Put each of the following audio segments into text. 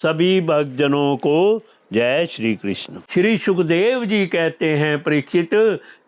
सभी भक्तजनों को जय श्री कृष्ण। श्री सुखदेव जी कहते हैं, परीक्षित,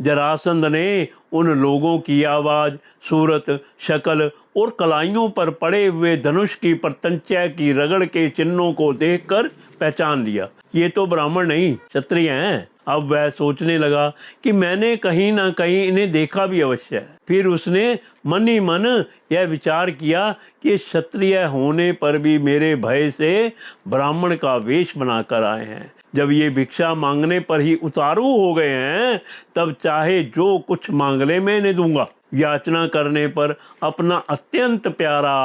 जरासंध ने उन लोगों की आवाज़, सूरत, शक्ल और कलाइयों पर पड़े हुए धनुष की प्रत्यंचा की रगड़ के चिन्हों को देखकर पहचान लिया। ये तो ब्राह्मण नहीं, क्षत्रिय हैं। अब वह सोचने लगा कि मैंने कहीं ना कहीं इन्हें देखा भी अवश्य है। फिर उसने मन ही मन यह विचार किया कि क्षत्रिय होने पर भी मेरे भय से ब्राह्मण का वेश बनाकर आए हैं। जब ये भिक्षा मांगने पर ही उतारू हो गए हैं, तब चाहे जो कुछ मांग ले मैं इन्हें दूंगा। याचना करने पर अपना अत्यंत प्यारा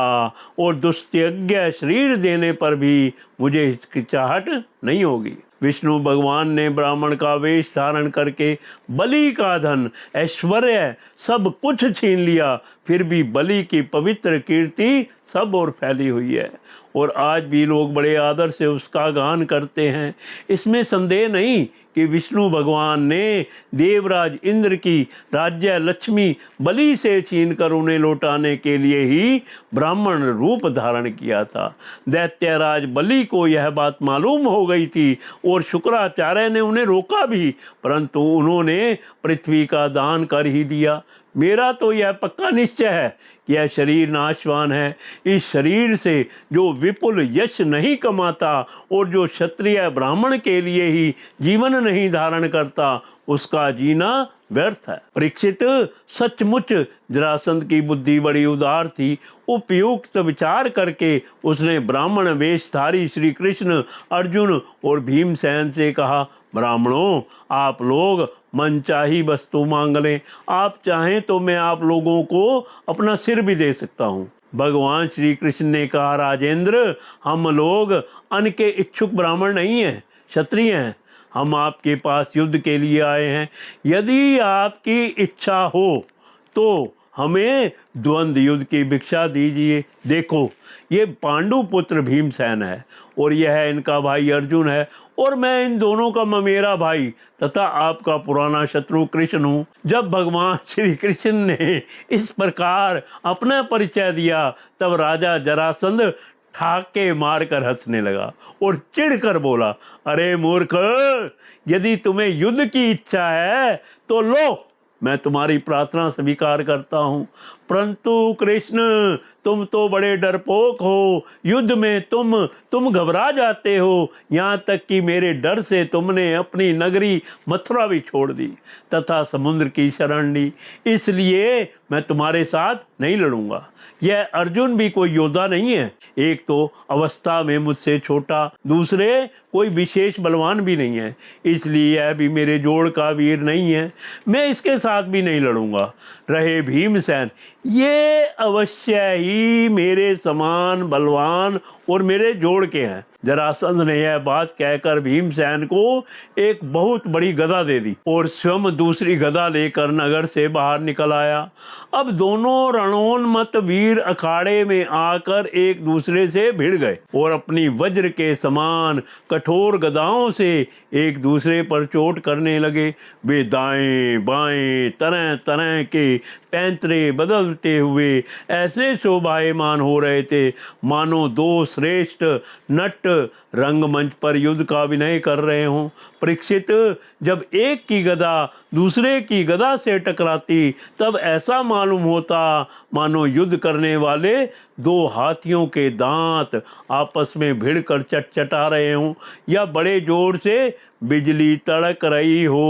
और दुस्त्यज्ञ शरीर देने पर भी मुझे हिचकिचाहट नहीं होगी। विष्णु भगवान ने ब्राह्मण का वेश धारण करके बलि का धन, ऐश्वर्य सब कुछ छीन लिया, फिर भी बलि की पवित्र कीर्ति सब और फैली हुई है और आज भी लोग बड़े आदर से उसका गान करते हैं। इसमें संदेह नहीं कि विष्णु भगवान ने देवराज इंद्र की राज्य लक्ष्मी बलि से छीनकर उन्हें लौटाने के लिए ही ब्राह्मण रूप धारण किया था। दैत्यराज बलि को यह बात मालूम हो गई थी और शुक्राचार्य ने उन्हें रोका भी, परंतु उन्होंने पृथ्वी का दान कर ही दिया। मेरा तो यह पक्का निश्चय है कि यह शरीर नाशवान है। इस शरीर से जो विपुल यश नहीं कमाता और जो क्षत्रिय ब्राह्मण के लिए ही जीवन नहीं धारण करता, उसका जीना व्यर्थ है। परीक्षित, सचमुच जरासंध की बुद्धि बड़ी उदार थी। उपयुक्त विचार करके उसने ब्राह्मण वेशधारी श्री कृष्ण, अर्जुन और भीमसेन से कहा, ब्राह्मणों, आप लोग मनचाही वस्तु मांग लें। आप चाहें तो मैं आप लोगों को अपना सिर भी दे सकता हूँ। भगवान श्री कृष्ण ने कहा, राजेंद्र, हम लोग अन्न के इच्छुक ब्राह्मण नहीं हैं, क्षत्रिय हैं। हम आपके पास युद्ध के लिए आए हैं। यदि आपकी इच्छा हो तो हमें द्वंद्व युद्ध की भिक्षा दीजिए। देखो, ये पांडु पुत्र भीमसेन है और यह इनका भाई अर्जुन है और मैं इन दोनों का ममेरा भाई तथा आपका पुराना शत्रु कृष्ण हूँ। जब भगवान श्री कृष्ण ने इस प्रकार अपना परिचय दिया, तब राजा जरासंध ठाके मारकर हंसने लगा और चिढ़कर बोला, अरे मूर्ख, यदि तुम्हें युद्ध की इच्छा है तो लो, मैं तुम्हारी प्रार्थना स्वीकार करता हूँ, परंतु कृष्ण, तुम तो बड़े डरपोक हो। युद्ध में तुम घबरा जाते हो, यहाँ तक कि मेरे डर से तुमने अपनी नगरी मथुरा भी छोड़ दी तथा समुद्र की शरण ली। इसलिए मैं तुम्हारे साथ नहीं लड़ूंगा। यह अर्जुन भी कोई योद्धा नहीं है। एक तो अवस्था में मुझसे छोटा, दूसरे कोई विशेष बलवान भी नहीं है, इसलिए यह भी मेरे जोड़ का वीर नहीं है। मैं इसके साथ भी नहीं लड़ूंगा। रहे भीमसेन, ये अवश्य ही मेरे समान बलवान और मेरे जोड़ के हैं। जरासंध ने यह बात कहकर भीमसेन को एक बहुत बड़ी गदा दे दी और स्वयं दूसरी गदा लेकर नगर से बाहर निकल आया। अब दोनों रणोन्मत्त वीर अखाड़े में आकर एक दूसरे से भिड़ गए और अपनी वज्र के समान कठोर गदाओं से एक दूसरे पर चोट करने लगे। वे दाएं बाएं तरह तरह के पैंतरे बदलते हुए ऐसे शोभायमान हो रहे थे मानो दो श्रेष्ठ नट रंगमंच पर युद्ध का अभिनय कर रहे हों। परीक्षित, जब एक की गदा दूसरे की गदा से टकराती, तब ऐसा मालूम होता मानो युद्ध करने वाले दो हाथियों के दांत आपस में भिड़कर चटचटा रहे हों या बड़े जोर से बिजली तड़क रही हो।